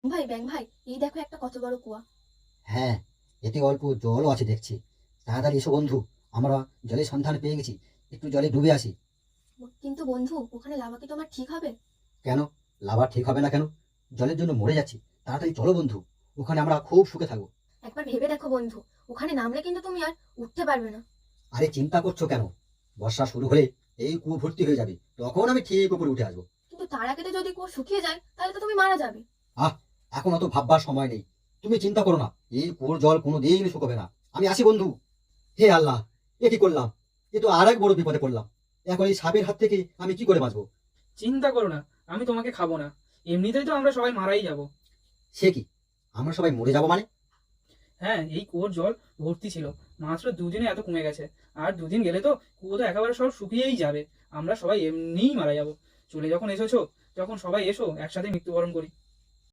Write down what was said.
ভাই ব্যাং ভাই, এই দেখো একটা কত বড় কুয়া। হ্যাঁ, এতে অল্প জলও আছে দেখছি। তাড়াতাড়ি এসো বন্ধু, আমরা জলের সন্ধান পেয়ে গেছি। একটু জলে ডুবে আসি। কিন্তু বন্ধু, ওখানে লাভা কি তোমার ঠিক হবে? কেন? লাভা ঠিক হবে না কেন? জলের জন্য মরে যাচ্ছি। তাড়াতাড়ি চলো বন্ধু, ওখানে আমরা খুব সুখে থাকবো। একবার ভেবে দেখো বন্ধু, ওখানে নামলে কিন্তু তুমি আর উঠতে পারবে না। আরে চিন্তা করছো কেন? বর্ষা শুরু হলে এই কুয়ো ভর্তি হয়ে যাবে, তখন আমি ঠিক উপরে উঠে আসবো। কিন্তু তার আগে তো যদি কুয়ো শুকিয়ে যায়, তাহলে তো তুমি মারা যাবে। আহ, এখন অত ভাববার সময় নেই। তুমি চিন্তা করো না, এই কুয়োর জল কোনোদিন শুকোবে না। আমি আসি বন্ধু। হে আল্লাহ, এ কি করলাম! এ তো আর এক বড় বিপদে পড়লাম। এখন এই সাপের হাত থেকে আমি কি করে বাঁচবো? চিন্তা করো না, আমি তোমাকে খাবো না। এমনিতেই তো আমরা সবাই মারাই যাব। সে কি? আমরা সবাই মরে যাবো মানে? হ্যাঁ, এই কুয়োর জল ভর্তি ছিল, মাত্র দুদিনে এত কমে গেছে। আর দুদিন গেলে তো কুয়ো তো একেবারে সব শুকিয়েই যাবে। আমরা সবাই এমনিই মারা যাব। চলে যখন এসেছো, যখন সবাই এসো একসাথে মৃত্যুবরণ করি।